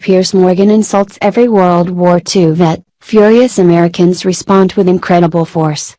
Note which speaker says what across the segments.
Speaker 1: Piers Morgan insults every World War II vet, furious Americans respond with incredible force.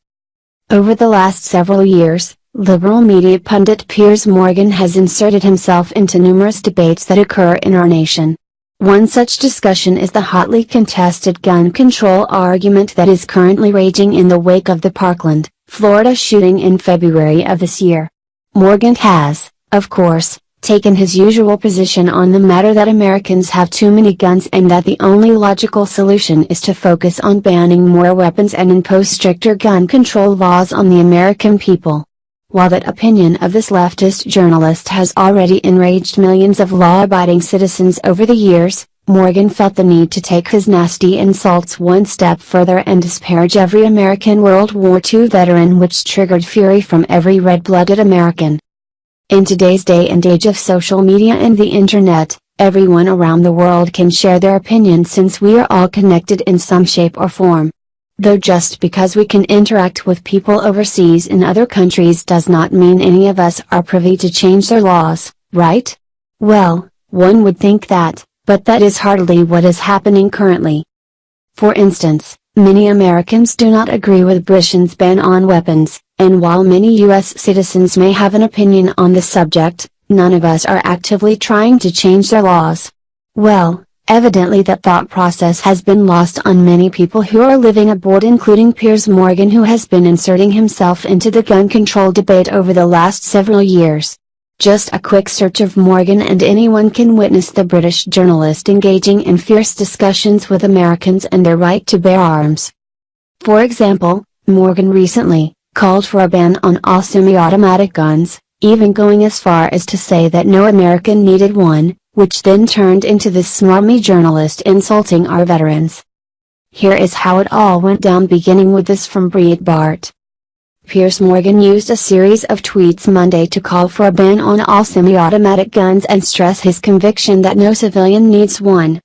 Speaker 1: Over the last several years, liberal media pundit Piers Morgan has inserted himself into numerous debates that occur in our nation. One such discussion is the hotly contested gun control argument that is currently raging in the wake of the Parkland, Florida shooting in February of this year. Morgan has, of course, taken his usual position on the matter that Americans have too many guns and that the only logical solution is to focus on banning more weapons and impose stricter gun control laws on the American people. While that opinion of this leftist journalist has already enraged millions of law-abiding citizens over the years, Morgan felt the need to take his nasty insults one step further and disparage every American World War II veteran, which triggered fury from every red-blooded American. In today's day and age of social media and the internet, everyone around the world can share their opinion since we are all connected in some shape or form. Though just because we can interact with people overseas in other countries does not mean any of us are privy to change their laws, right? Well, one would think that, but that is hardly what is happening currently. For instance, many Americans do not agree with Britain's ban on weapons, and while many U.S. citizens may have an opinion on the subject, none of us are actively trying to change their laws. Well, evidently that thought process has been lost on many people who are living abroad, including Piers Morgan, who has been inserting himself into the gun control debate over the last several years. Just a quick search of Morgan and anyone can witness the British journalist engaging in fierce discussions with Americans and their right to bear arms. For example, Morgan recently called for a ban on all semi-automatic guns, even going as far as to say that no American needed one, which then turned into this smarmy journalist insulting our veterans. Here is how it all went down, beginning with this from Breitbart. Piers Morgan used a series of tweets Monday to call for a ban on all semi-automatic guns and stress his conviction that no civilian needs one.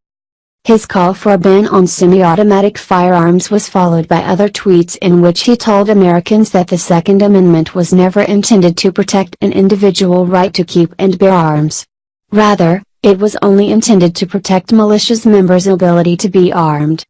Speaker 1: His call for a ban on semi-automatic firearms was followed by other tweets in which he told Americans that the Second Amendment was never intended to protect an individual right to keep and bear arms. Rather, it was only intended to protect militias members' ability to be armed.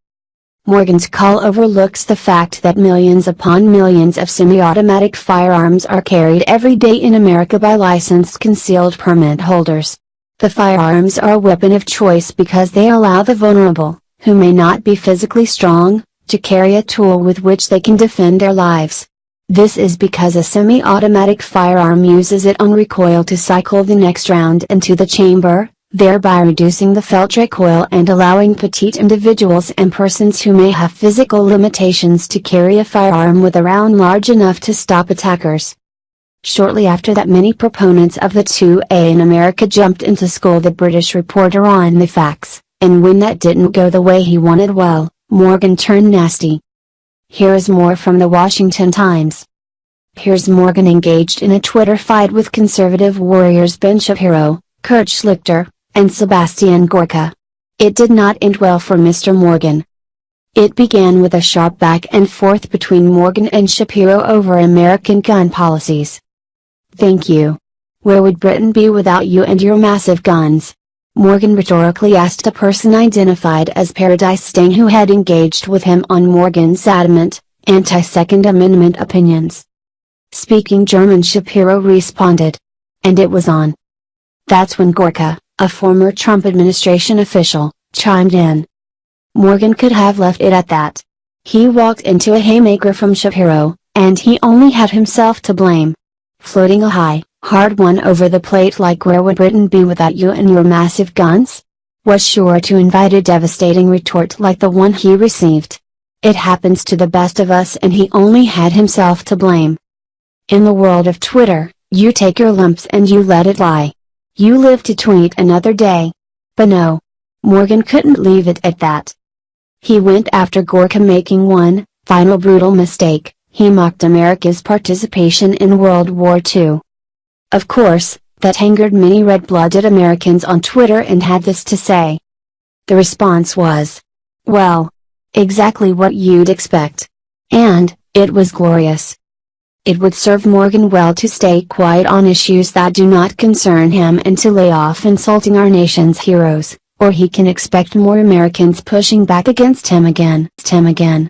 Speaker 1: Morgan's call overlooks the fact that millions upon millions of semi-automatic firearms are carried every day in America by licensed concealed permit holders. The firearms are a weapon of choice because they allow the vulnerable, who may not be physically strong, to carry a tool with which they can defend their lives. This is because a semi-automatic firearm uses its own recoil to cycle the next round into the chamber, thereby reducing the felt recoil and allowing petite individuals and persons who may have physical limitations to carry a firearm with a round large enough to stop attackers. Shortly after that, many proponents of the 2A in America jumped in to school the British reporter on the facts, and when that didn't go the way he wanted, well, Morgan turned nasty. Here is more from the Washington Times. Piers Morgan engaged in a Twitter fight with conservative warriors Ben Shapiro, Kurt Schlichter, and Sebastian Gorka. It did not end well for Mr. Morgan. It began with a sharp back and forth between Morgan and Shapiro over American gun policies. "Thank you. Where would Britain be without you and your massive guns?" Morgan rhetorically asked a person identified as Paradise Stain who had engaged with him on Morgan's adamant, anti-Second Amendment opinions. Speaking German, Shapiro responded. And it was on. That's when Gorka, a former Trump administration official, chimed in. Morgan could have left it at that. He walked into a haymaker from Shapiro, and he only had himself to blame. Floating a high, hard one over the plate like "Where would Britain be without you and your massive guns?" was sure to invite a devastating retort like the one he received. It happens to the best of us, and he only had himself to blame. In the world of Twitter, you take your lumps and you let it lie. You live to tweet another day. But no. Morgan couldn't leave it at that. He went after Gorka, making one final brutal mistake. He mocked America's participation in World War II. Of course, that angered many red-blooded Americans on Twitter and had this to say. The response was, well, exactly what you'd expect. And, it was glorious. It would serve Morgan well to stay quiet on issues that do not concern him and to lay off insulting our nation's heroes, or he can expect more Americans pushing back against him again.